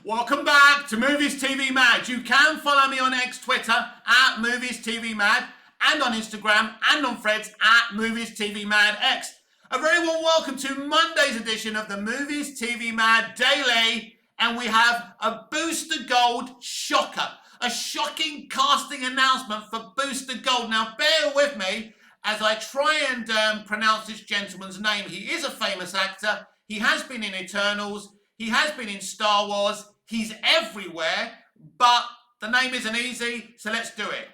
Welcome back to Movies TV Mad. You can follow me on X Twitter at Movies TV Mad and on Instagram and on Threads at Movies TV Mad X. A very warm welcome to Monday's edition of the Movies TV Mad Daily, and we have a Booster Gold shocker, a shocking casting announcement for Booster Gold. Now bear with me as I try and pronounce this gentleman's name. He is a famous actor. He has been in Eternals. He has been in Star Wars. He's everywhere, but the name isn't easy, so let's do it.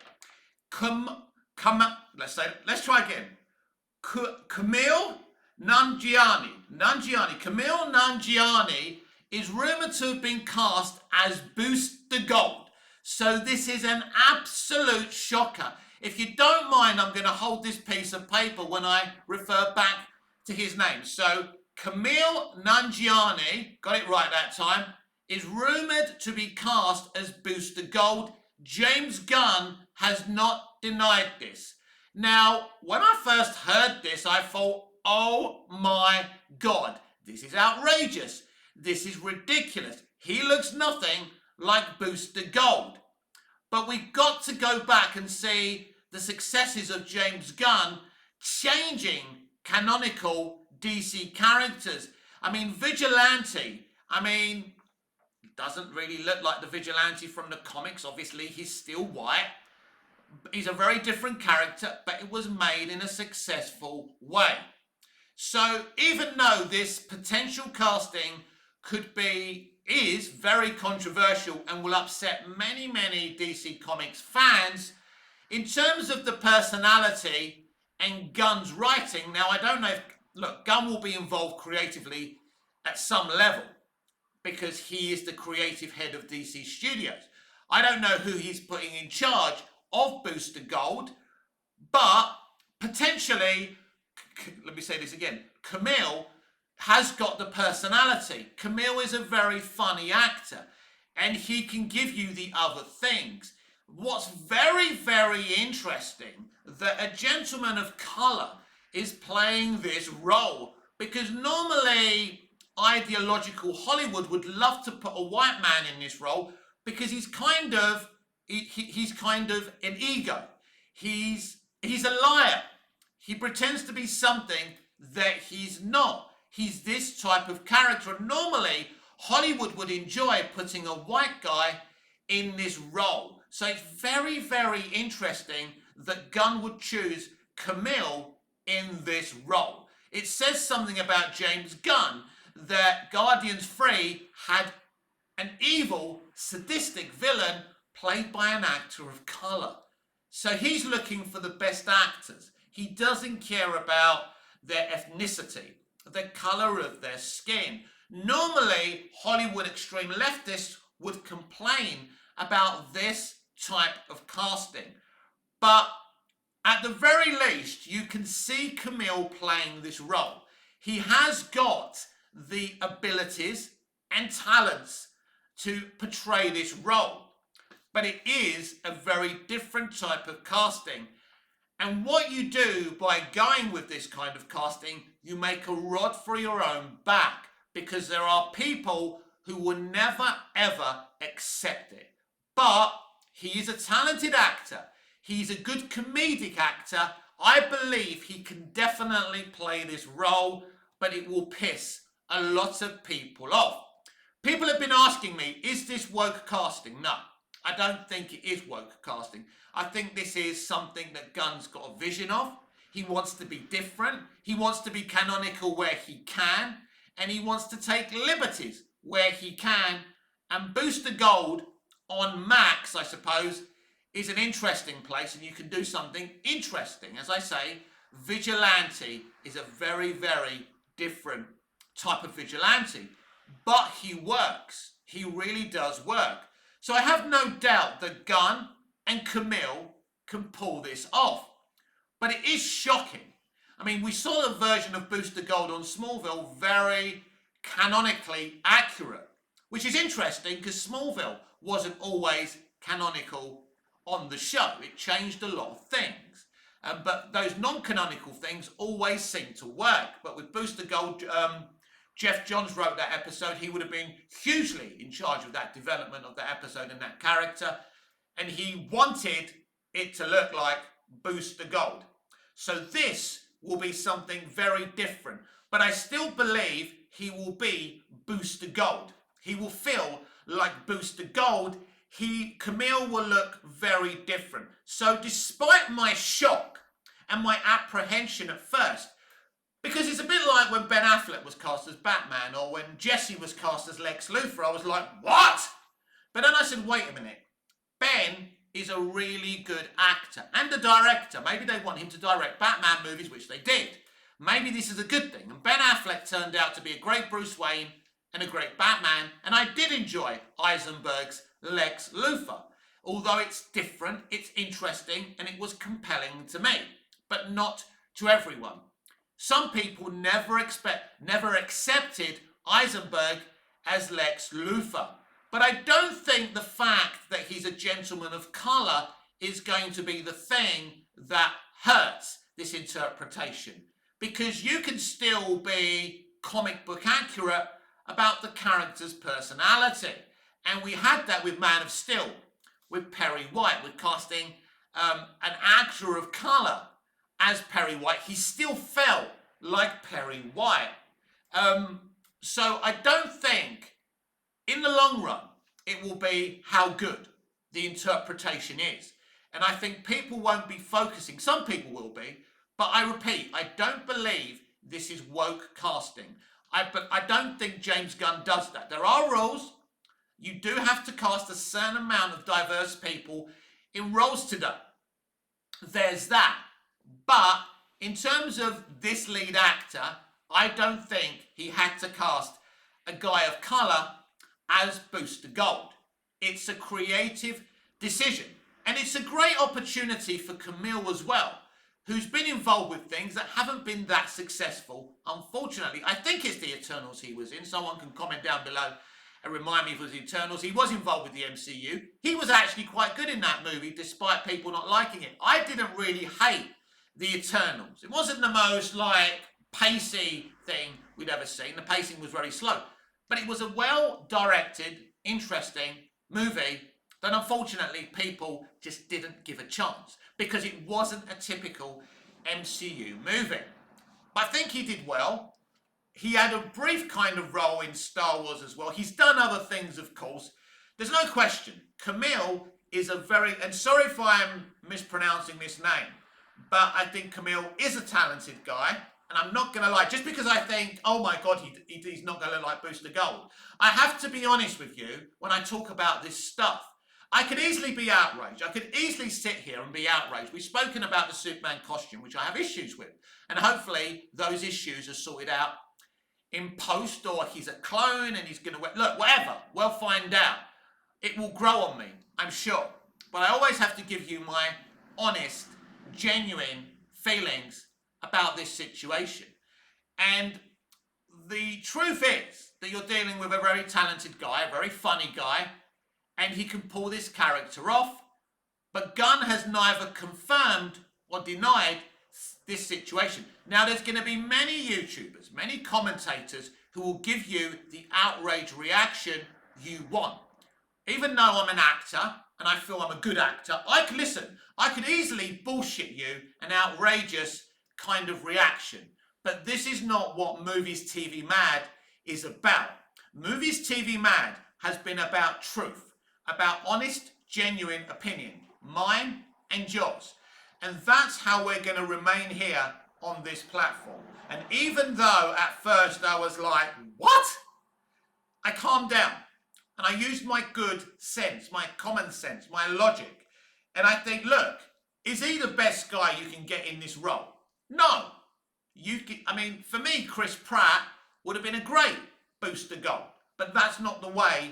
Let's try again. Kumail Nanjiani. Kumail Nanjiani is rumored to have been cast as Booster Gold. So this is an absolute shocker. If you don't mind, I'm going to hold this piece of paper when I refer back to his name. So Kumail Nanjiani, got it right that time, is rumoured to be cast as Booster Gold. James Gunn has not denied this. Now, when I first heard this, I thought, oh my God, this is outrageous. This is ridiculous. He looks nothing like Booster Gold. But we've got to go back and see the successes of James Gunn changing canonical DC characters. I mean, Vigilante, doesn't really look like the Vigilante from the comics. Obviously, he's still white. He's a very different character, but it was made in a successful way. So even though this potential casting is very controversial and will upset many DC Comics fans, in terms of the personality and Gunn's writing, now I don't know if, look, Gunn will be involved creatively at some level because he is the creative head of DC Studios. I don't know who he's putting in charge of Booster Gold, but potentially, let me say this again, Kumail has got the personality. Kumail is a very funny actor and he can give you the other things. What's very interesting, that a gentleman of colour is playing this role, because normally ideological Hollywood would love to put a white man in this role because he's kind of an ego. He's a liar. He pretends to be something that he's not. He's this type of character. And normally Hollywood would enjoy putting a white guy in this role. So it's very interesting that Gunn would choose Kumail in this role. It says something about James Gunn that Guardians 3 had an evil, sadistic villain played by an actor of colour. So he's looking for the best actors. He doesn't care about their ethnicity, the colour of their skin. Normally, Hollywood extreme leftists would complain about this type of casting. But at the very least, you can see Kumail playing this role. He has got the abilities and talents to portray this role. But it is a very different type of casting. And what you do by going with this kind of casting, you make a rod for your own back, because there are people who will never ever accept it. But he is a talented actor. He's a good comedic actor. I believe he can definitely play this role, but it will piss a lot of people off. People have been asking me, is this woke casting? No, I don't think it is woke casting. I think this is something that Gunn's got a vision of. He wants to be different. He wants to be canonical where he can. And he wants to take liberties where he can. And Booster Gold on Max, I suppose, is an interesting place, and you can do something interesting. As I say, Vigilante is a very different type of vigilante. But he works. He really does work. So I have no doubt that Gunn and Kumail can pull this off. But it is shocking. I mean, we saw the version of Booster Gold on Smallville very canonically accurate, which is interesting because Smallville wasn't always canonical on the show. It changed a lot of things. But those non-canonical things always seem to work. But with Booster Gold, Jeff Johns wrote that episode, he would have been hugely in charge of that development of that episode and that character. And he wanted it to look like Booster Gold. So this will be something very different. But I still believe he will be Booster Gold. He will feel like Booster Gold. Camille will look very different. So despite my shock and my apprehension at first, because it's a bit like when Ben Affleck was cast as Batman or when Jesse was cast as Lex Luthor, I was like, what? But then I said, wait a minute. Ben is a really good actor and a director. Maybe they want him to direct Batman movies, which they did. Maybe this is a good thing. And Ben Affleck turned out to be a great Bruce Wayne and a great Batman. And I did enjoy Eisenberg's Lex Luthor. Although it's different, it's interesting, and it was compelling to me. But not to everyone. Some people never accepted Eisenberg as Lex Luthor. But I don't think the fact that he's a gentleman of colour is going to be the thing that hurts this interpretation. Because you can still be comic book accurate about the character's personality. And we had that with Man of Steel, with Perry White, with casting an actor of colour as Perry White. He still felt like Perry White. So I don't think, in the long run, it will be how good the interpretation is. And I think people won't be focusing, some people will be, but I repeat, I don't believe this is woke casting. But I don't think James Gunn does that. There are rules. You do have to cast a certain amount of diverse people in roles today. There's that. But in terms of this lead actor, I don't think he had to cast a guy of colour as Booster Gold. It's a creative decision. And it's a great opportunity for Camille as well, who's been involved with things that haven't been that successful, unfortunately. I think it's the Eternals he was in. Someone can comment down below and remind me if it was the Eternals. He was involved with the MCU. He was actually quite good in that movie, despite people not liking it. I didn't really hate the Eternals. It wasn't the most, pacey thing we'd ever seen. The pacing was very slow. But it was a well-directed, interesting movie that unfortunately people just didn't give a chance because it wasn't a typical MCU movie. But I think he did well. He had a brief kind of role in Star Wars as well. He's done other things, of course. There's no question. Camille is a very, and sorry if I'm mispronouncing this name, but I think Camille is a talented guy. And I'm not going to lie, just because I think, oh my God, he's not going to look like Booster Gold. I have to be honest with you when I talk about this stuff. I could easily be outraged. I could easily sit here and be outraged. We've spoken about the Superman costume, which I have issues with. And hopefully those issues are sorted out in post, or he's a clone and he's going to wear, look, whatever. We'll find out. It will grow on me, I'm sure. But I always have to give you my honest, genuine feelings about this situation. And the truth is that you're dealing with a very talented guy, a very funny guy, and he can pull this character off. But Gunn has neither confirmed or denied this situation. Now, there's going to be many YouTubers, many commentators who will give you the outrage reaction you want. Even though I'm an actor and I feel I'm a good actor, I could easily bullshit you an outrageous kind of reaction. But this is not what Movies TV Mad is about. Movies TV Mad has been about truth, about honest, genuine opinion, mine and yours. And that's how we're going to remain here on this platform. And even though at first I was like, what? I calmed down and I used my good sense, my common sense, my logic. And I think, look, is he the best guy you can get in this role? No. For me, Chris Pratt would have been a great Booster Gold. But that's not the way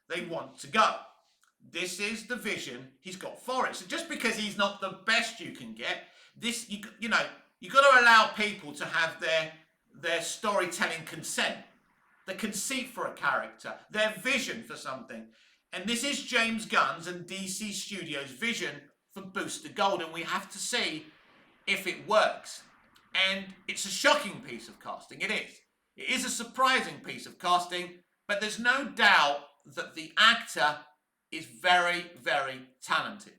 they want to go. This is the vision he's got for it. So just because he's not the best you can get, you've got to allow people to have their storytelling consent, the conceit for a character, their vision for something. And this is James Gunn's and DC Studios' vision for Booster Gold, and we have to see if it works. And it's a shocking piece of casting. It is. It is a surprising piece of casting, but there's no doubt that the actor is very, very talented.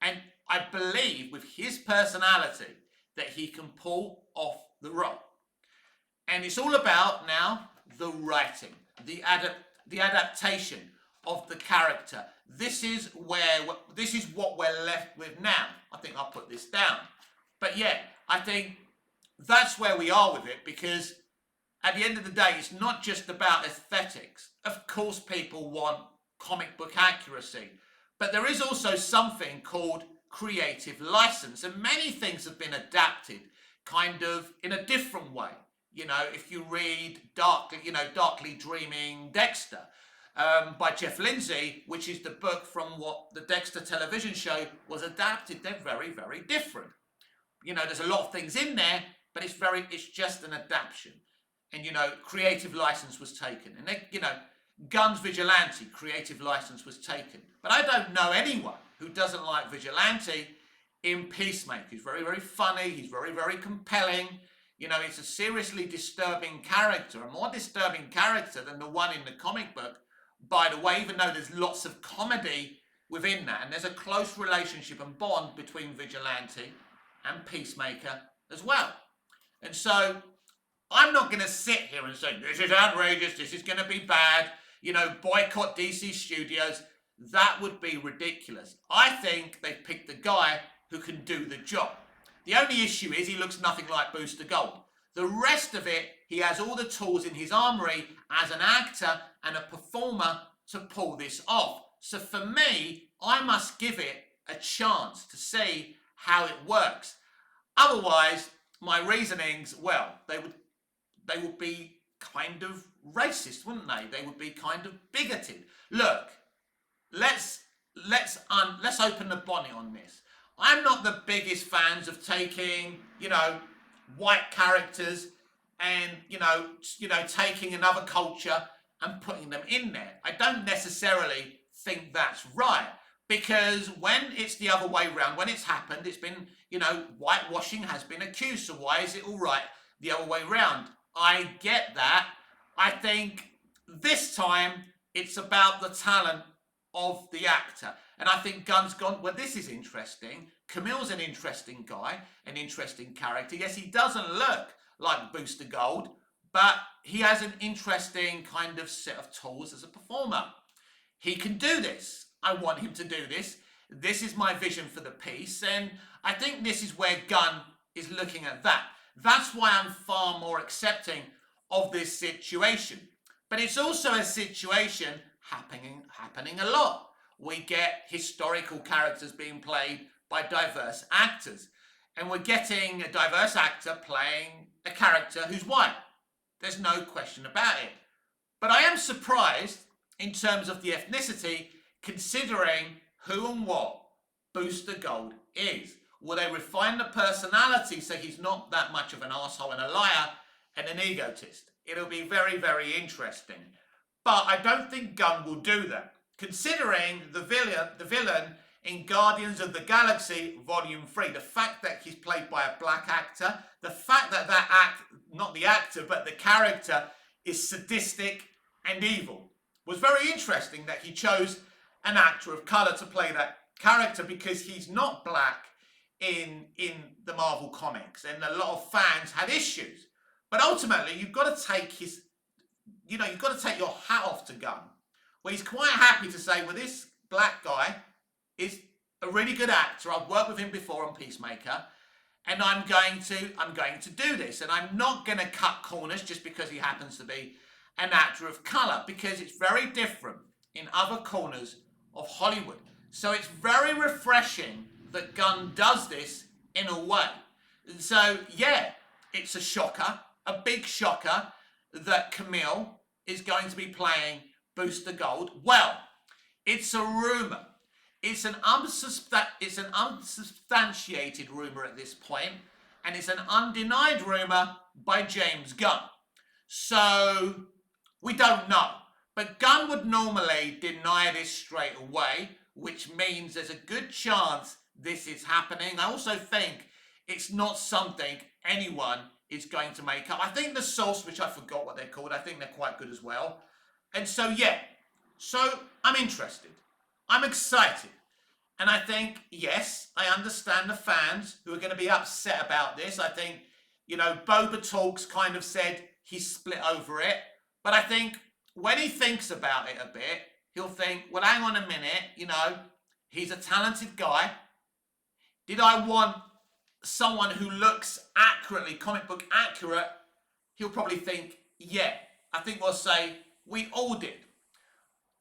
And I believe with his personality that he can pull off the role. And it's all about now the writing, the adaptation of the character. This is what we're left with now. I think I'll put this down. But yeah, I think that's where we are with it, because at the end of the day, it's not just about aesthetics. Of course, people want comic book accuracy, but there is also something called creative license, and many things have been adapted kind of in a different way. You know, if you read Darkly Dreaming Dexter by Jeff Lindsay, which is the book from what the Dexter television show was adapted, they're very, very different. You know, there's a lot of things in there, but it's just an adaptation. And, you know, creative license was taken. And, Gunn's Vigilante, creative license was taken. But I don't know anyone who doesn't like Vigilante in Peacemaker. He's very, very funny. He's very, very compelling. You know, it's a seriously disturbing character, a more disturbing character than the one in the comic book, by the way, even though there's lots of comedy within that. And there's a close relationship and bond between Vigilante and Peacemaker as well. And so I'm not going to sit here and say, this is outrageous, this is going to be bad, boycott DC Studios. That would be ridiculous. I think they've picked the guy who can do the job. The only issue is he looks nothing like Booster Gold. The rest of it, he has all the tools in his armory as an actor and a performer to pull this off. So for me, I must give it a chance to see how it works. Otherwise, my reasonings, well, they would be kind of racist, wouldn't they? They would be kind of bigoted. Look, let's open the bonnet on this. I'm not the biggest fans of taking, white characters and, taking another culture and putting them in there. I don't necessarily think that's right, because when it's the other way around, when it's happened, it's been, whitewashing has been accused. So why is it all right the other way around? I get that. I think this time it's about the talent of the actor. And I think Gunn's gone, well, this is interesting. Camille's an interesting guy, an interesting character. Yes, he doesn't look like Booster Gold, but he has an interesting kind of set of tools as a performer. He can do this. I want him to do this. This is my vision for the piece. And I think this is where Gunn is looking at that. That's why I'm far more accepting of this situation. But it's also a situation happening a lot. We get historical characters being played by diverse actors. And we're getting a diverse actor playing a character who's white. There's no question about it. But I am surprised in terms of the ethnicity, considering who and what Booster Gold is. Will they refine the personality so he's not that much of an asshole and a liar and an egotist? It'll be very, very interesting. But I don't think Gunn will do that, considering the villain in Guardians of the Galaxy Volume 3, the fact that he's played by a black actor, the fact that not the actor, but the character is sadistic and evil, was very interesting that he chose an actor of colour to play that character, because he's not black in the Marvel comics, and a lot of fans had issues. But ultimately, you've got to take your hat off to Gunn, where he's quite happy to say, well, this black guy is a really good actor. I've worked with him before on Peacemaker, and I'm going to do this, and I'm not going to cut corners just because he happens to be an actor of colour, because it's very different in other corners of Hollywood. So it's very refreshing that Gunn does this in a way. So yeah, it's a shocker, a big shocker, that Camille is going to be playing Booster Gold. Well, it's a rumour. It's an unsubstantiated rumour at this point, and it's an undenied rumour by James Gunn. So we don't know. But Gunn would normally deny this straight away, which means there's a good chance this is happening. I also think it's not something anyone is going to make up. I think The Source, which I forgot what they're called, I think they're quite good as well. And so, yeah, so I'm interested. I'm excited. And I think, yes, I understand the fans who are going to be upset about this. I think, you know, Boba Talks kind of said he's split over it. But I think when he thinks about it a bit, he'll think, well, hang on a minute, you know, he's a talented guy. Did I want someone who looks accurately, comic book accurate? He'll probably think, yeah. I think we'll say, we all did.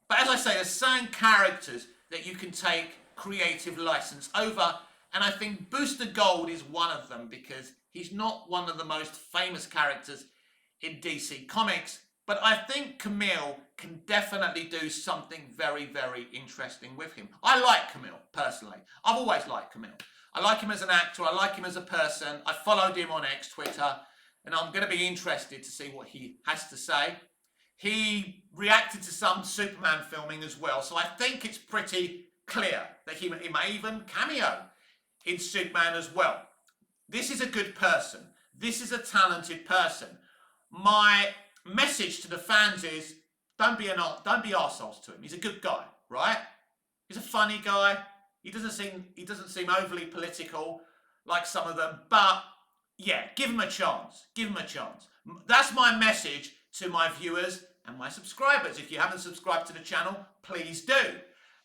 But as I say, there's certain characters that you can take creative license over, and I think Booster Gold is one of them because he's not one of the most famous characters in DC Comics, but I think Camille can definitely do something very, very interesting with him. I like Camille, personally. I've always liked Camille. I like him as an actor, I like him as a person. I followed him on X, Twitter, and I'm going to be interested to see what he has to say. He reacted to some Superman filming as well, so I think it's pretty clear that he may even cameo in Superman as well. This is a good person. This is a talented person. My message to the fans is, don't be arseholes to him. He's a good guy, right? He's a funny guy. He doesn't seem overly political like some of them, but yeah, give him a chance. Give him a chance. That's my message to my viewers and my subscribers. If you haven't subscribed to the channel, please do.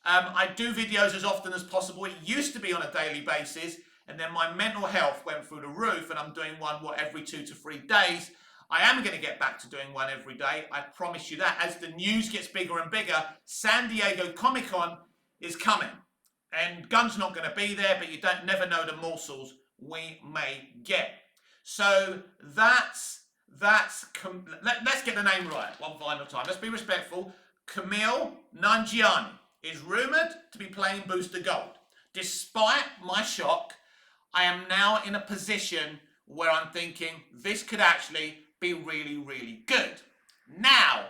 I do videos as often as possible. It used to be on a daily basis, and then my mental health went through the roof, and I'm doing one every 2 to 3 days. I am going to get back to doing one every day. I promise you that. As the news gets bigger and bigger, San Diego Comic-Con is coming. And Gunn's not going to be there, but you never know the morsels we may get. So let's get the name right one final time. Let's be respectful. Kumail Nanjiani is rumoured to be playing Booster Gold. Despite my shock, I am now in a position where I'm thinking this could actually be really, really good. Now,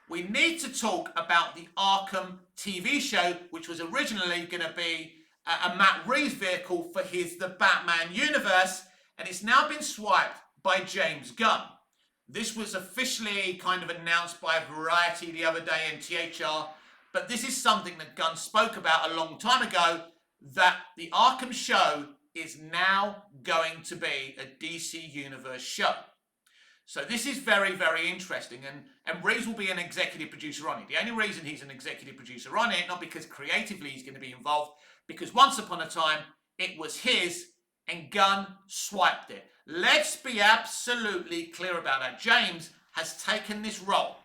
we need to talk about the Arkham TV show, which was originally going to be a Matt Reeves vehicle for The Batman universe, and it's now been swiped by James Gunn. This was officially kind of announced by Variety the other day and THR, but this is something that Gunn spoke about a long time ago, that the Arkham show is now going to be a DC Universe show. So this is very, very interesting, and Reeves will be an executive producer on it. The only reason he's an executive producer on it, not because creatively he's going to be involved, because once upon a time it was his and Gunn swiped it. Let's be absolutely clear about that. James has taken this role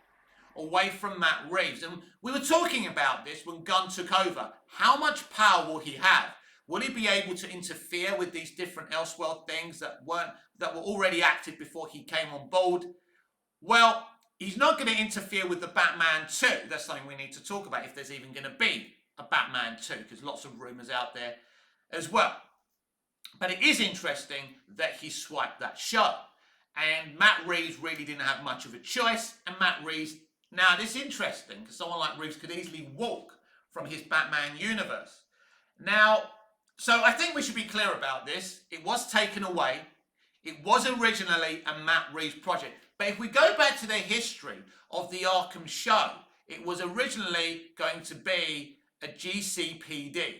away from Matt Reeves, and we were talking about this when Gunn took over. How much power will he have? Will he be able to interfere with these different Elseworld things that were already active before he came on board? Well, he's not going to interfere with the Batman 2. That's something we need to talk about, if there's even going to be a Batman 2, because lots of rumours out there as well. But it is interesting that he swiped that show. And Matt Reeves really didn't have much of a choice. And Matt Reeves, now this is interesting, because someone like Reeves could easily walk from his Batman universe. Now, so I think we should be clear about this. It was taken away. It was originally a Matt Reeves project. But if we go back to the history of the Arkham show, it was originally going to be a GCPD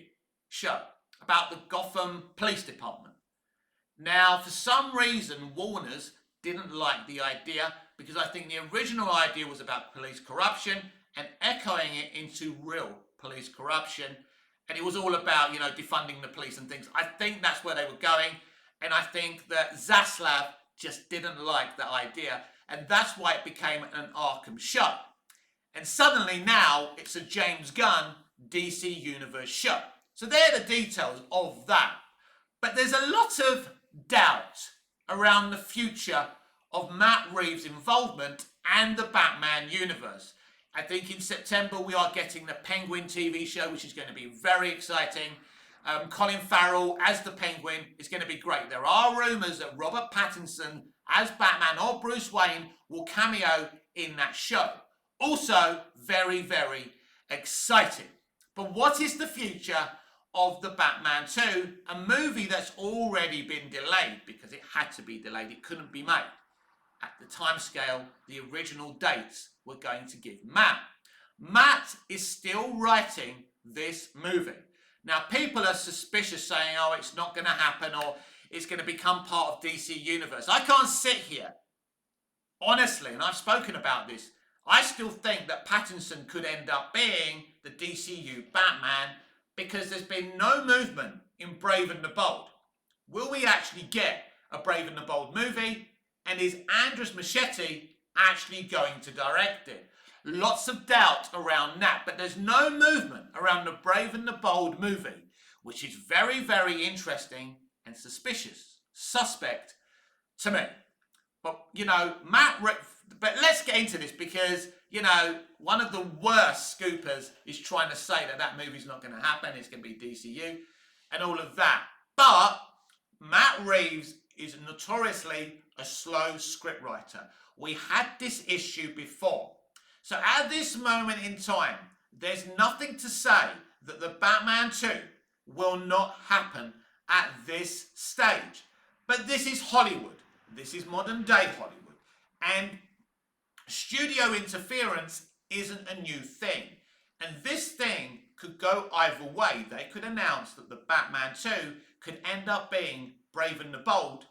show about the Gotham Police Department. Now, for some reason, Warner's didn't like the idea, because I think the original idea was about police corruption and echoing it into real police corruption. And it was all about, you know, defunding the police and things. I think that's where they were going. And I think that Zaslav just didn't like that idea. And that's why it became an Arkham show. And suddenly now it's a James Gunn DC Universe show. So they're the details of that. But there's a lot of doubt around the future of Matt Reeves' involvement and the Batman universe. I think in September we are getting the Penguin TV show, which is going to be very exciting. Colin Farrell as the Penguin is going to be great. There are rumours that Robert Pattinson as Batman or Bruce Wayne will cameo in that show. Also very, very exciting. But what is the future of the Batman 2, a movie that's already been delayed because it had to be delayed. It couldn't be made at the timescale the original dates were going to give Matt. Matt is still writing this movie. Now, people are suspicious, saying, oh, it's not going to happen, or it's going to become part of DC Universe. I can't sit here, honestly, and I've spoken about this, I still think that Pattinson could end up being the DCU Batman because there's been no movement in Brave and the Bold. Will we actually get a Brave and the Bold movie? And is Andres Muschietti actually going to direct it? Lots of doubt around that, but there's no movement around the Brave and the Bold movie, which is very, very interesting and suspect to me. But, you know, but let's get into this because, you know, one of the worst scoopers is trying to say that that movie's not going to happen, it's going to be DCU and all of that. But Matt Reeves is notoriously a slow scriptwriter. We had this issue before. So at this moment in time, there's nothing to say that the Batman 2 will not happen at this stage. But this is Hollywood. This is modern day Hollywood. And studio interference isn't a new thing. And this thing could go either way. They could announce that the Batman 2 could end up being Brave and the Bold.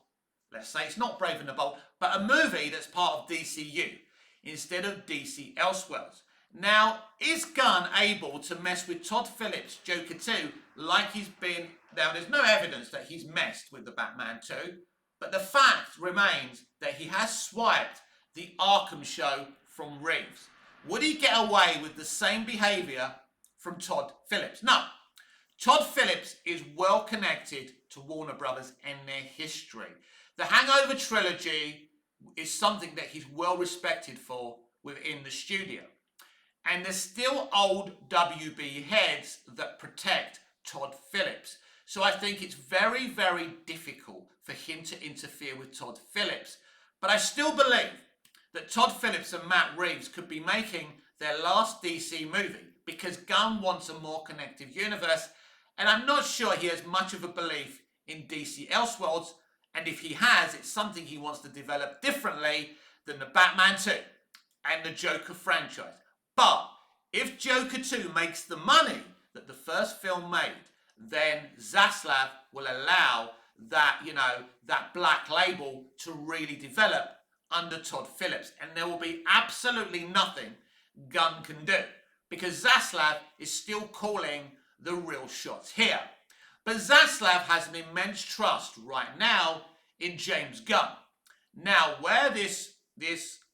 Let's say it's not Brave and the Bold, but a movie that's part of DCU instead of DC Elseworlds. Now, is Gunn able to mess with Todd Phillips' Joker 2 like he's been... Now, there's no evidence that he's messed with the Batman 2, but the fact remains that he has swiped the Arkham show from Reeves. Would he get away with the same behaviour from Todd Phillips? No. Todd Phillips is well connected to Warner Brothers and their history. The Hangover trilogy is something that he's well respected for within the studio. And there's still old WB heads that protect Todd Phillips. So I think it's very, very difficult for him to interfere with Todd Phillips. But I still believe that Todd Phillips and Matt Reeves could be making their last DC movie because Gunn wants a more connected universe. And I'm not sure he has much of a belief in DC Elseworlds. And if he has, it's something he wants to develop differently than the Batman 2 and the Joker franchise. But if Joker 2 makes the money that the first film made, then Zaslav will allow that, you know, that black label to really develop under Todd Phillips. And there will be absolutely nothing Gunn can do because Zaslav is still calling the real shots here. But Zaslav has an immense trust right now in James Gunn. Now, where this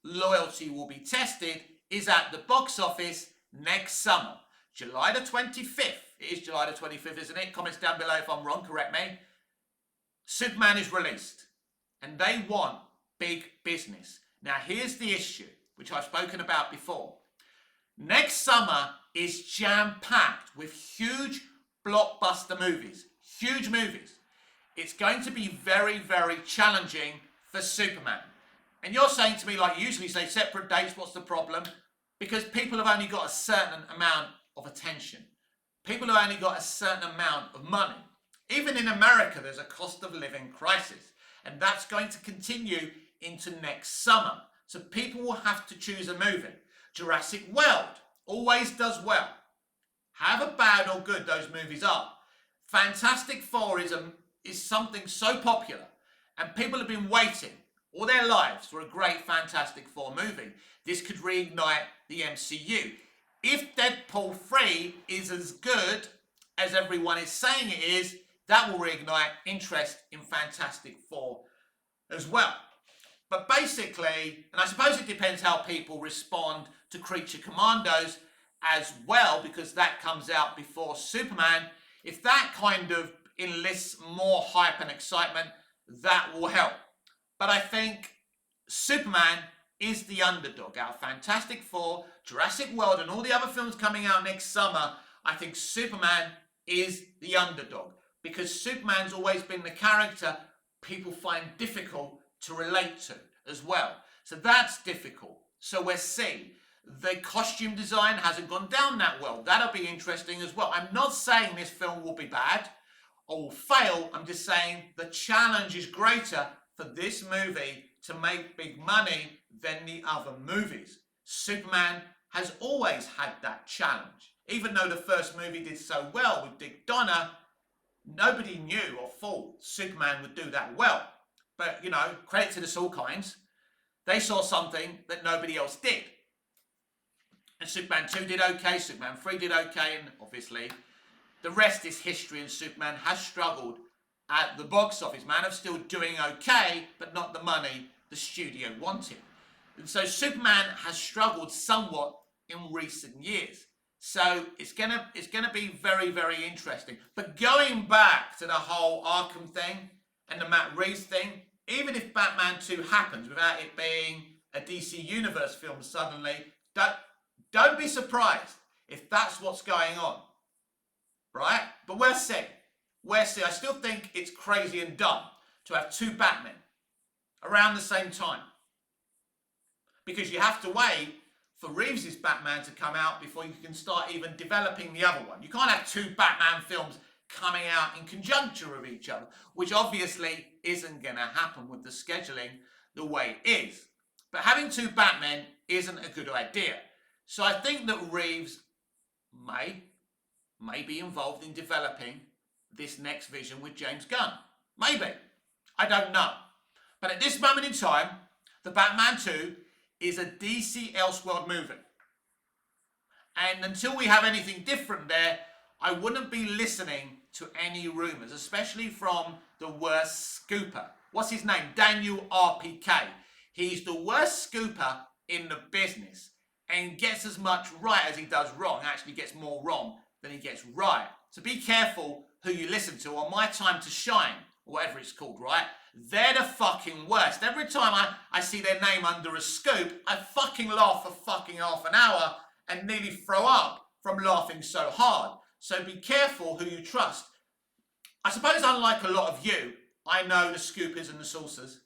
loyalty will be tested is at the box office next summer. July the 25th. It is July the 25th, isn't it? Comments down below if I'm wrong, correct me. Superman is released and they want big business. Now, here's the issue, which I've spoken about before. Next summer is jam-packed with huge blockbuster movies, huge movies. It's going to be very, very challenging for Superman. And you're saying to me, like you usually say, separate dates, what's the problem? Because people have only got a certain amount of attention. People have only got a certain amount of money. Even in America, there's a cost of living crisis. And that's going to continue into next summer. So people will have to choose a movie. Jurassic World always does well. However bad or good those movies are, Fantastic Four is something so popular, and people have been waiting all their lives for a great Fantastic Four movie. This could reignite the MCU. If Deadpool 3 is as good as everyone is saying it is, that will reignite interest in Fantastic Four as well. But basically, and I suppose it depends how people respond to Creature Commandos as well, because that comes out before Superman. If that kind of enlists more hype and excitement, that will help. But I think Superman is the underdog. Out of Fantastic Four, Jurassic World, and all the other films coming out next summer, I think Superman is the underdog. Because Superman's always been the character people find difficult to relate to as well. So that's difficult. So we'll see. The costume design hasn't gone down that well. That'll be interesting as well. I'm not saying this film will be bad or will fail. I'm just saying the challenge is greater for this movie to make big money than the other movies. Superman has always had that challenge. Even though the first movie did so well with Dick Donner, nobody knew or thought Superman would do that well. But, you know, credit to the Salkinds. They saw something that nobody else did. And Superman 2 did okay, Superman 3 did okay, and obviously the rest is history, and Superman has struggled at the box office. Man of Steel doing okay, but not the money the studio wanted. And so Superman has struggled somewhat in recent years. So it's gonna be very, very interesting. But going back to the whole Arkham thing and the Matt Reeves thing, even if Batman 2 happens without it being a DC Universe film suddenly, don't be surprised if that's what's going on, right? But we'll see. We'll see. I still think it's crazy and dumb to have two Batmen around the same time, because you have to wait for Reeves' Batman to come out before you can start even developing the other one. You can't have two Batman films coming out in conjunction with each other, which obviously isn't going to happen with the scheduling the way it is. But having two Batmen isn't a good idea. So I think that Reeves may be involved in developing this next vision with James Gunn. Maybe. I don't know. But at this moment in time, the Batman 2 is a DC Elseworld movie. And until we have anything different there, I wouldn't be listening to any rumours, especially from the worst scooper. What's his name? Daniel RPK. He's the worst scooper in the business and gets as much right as he does wrong. Actually gets more wrong than he gets right. So be careful who you listen to on My Time to Shine, or whatever it's called, right? They're the fucking worst. Every time I see their name under a scoop, I fucking laugh for fucking half an hour and nearly throw up from laughing so hard. So be careful who you trust. I suppose unlike a lot of you, I know the scoopers and the sources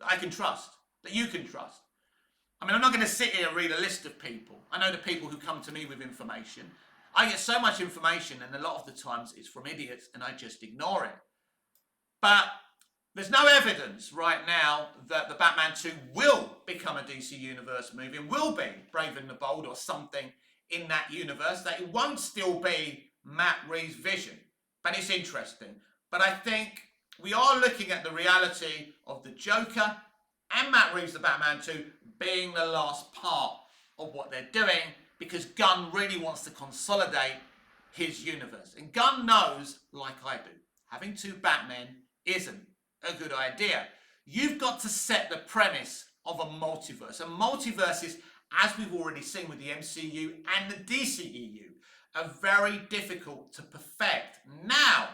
that I can trust, that you can trust. I mean, I'm not going to sit here and read a list of people. I know the people who come to me with information. I get so much information, and a lot of the times it's from idiots, and I just ignore it. But there's no evidence right now that the Batman 2 will become a DC Universe movie and will be Brave and the Bold or something in that universe, that it won't still be Matt Reeves' vision. But it's interesting. But I think we are looking at the reality of the Joker and Matt Reeves' The Batman 2 being the last part of what they're doing, because Gunn really wants to consolidate his universe. And Gunn knows, like I do, having two Batmen isn't a good idea. You've got to set the premise of a multiverse. And multiverses, as we've already seen with the MCU and the DCEU, are very difficult to perfect. Now,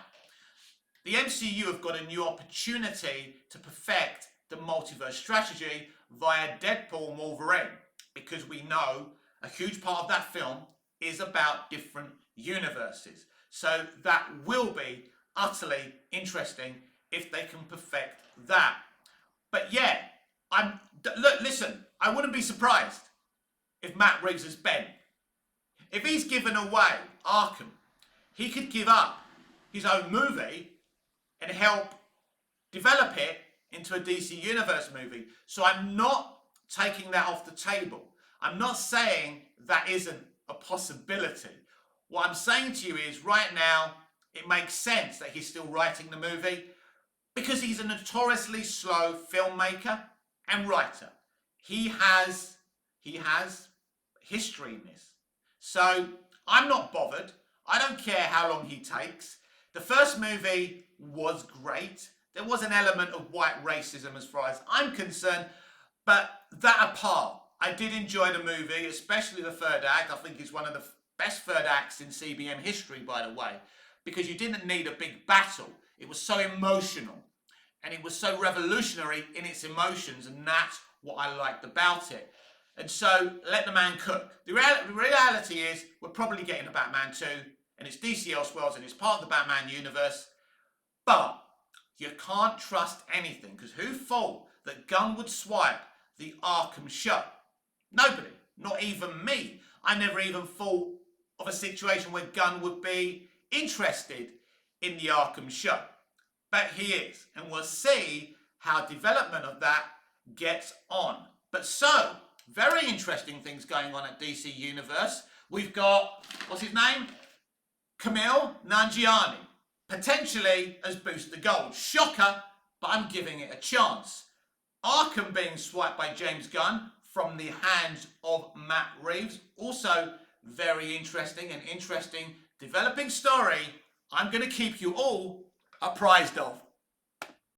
the MCU have got a new opportunity to perfect the multiverse strategy via Deadpool and Wolverine, because we know a huge part of that film is about different universes. So that will be utterly interesting if they can perfect that. But yeah, listen, I wouldn't be surprised if Matt Reeves is Ben. If he's given away Arkham, he could give up his own movie and help develop it into a DC Universe movie. So I'm not taking that off the table. I'm not saying that isn't a possibility. What I'm saying to you is right now, it makes sense that he's still writing the movie because he's a notoriously slow filmmaker and writer. He has history in this. So I'm not bothered. I don't care how long he takes. The first movie was great. There was an element of white racism as far as I'm concerned, but that apart, I did enjoy the movie, especially the third act. I think it's one of the best third acts in CBM history, by the way, because you didn't need a big battle. It was so emotional, and it was so revolutionary in its emotions, and that's what I liked about it. And so, let the man cook. The reality is, we're probably getting a Batman 2, and it's DC Elseworlds, and it's part of the Batman universe, but you can't trust anything, because who thought that Gunn would swipe the Arkham show? Nobody. Not even me. I never even thought of a situation where Gunn would be interested in the Arkham show. But he is, and we'll see how development of that gets on. But so, very interesting things going on at DC Universe. We've got, what's his name? Kumail Nanjiani, potentially as Booster Gold. Shocker, but I'm giving it a chance. Arkham being swiped by James Gunn from the hands of Matt Reeves. Also very interesting developing story I'm going to keep you all apprised of.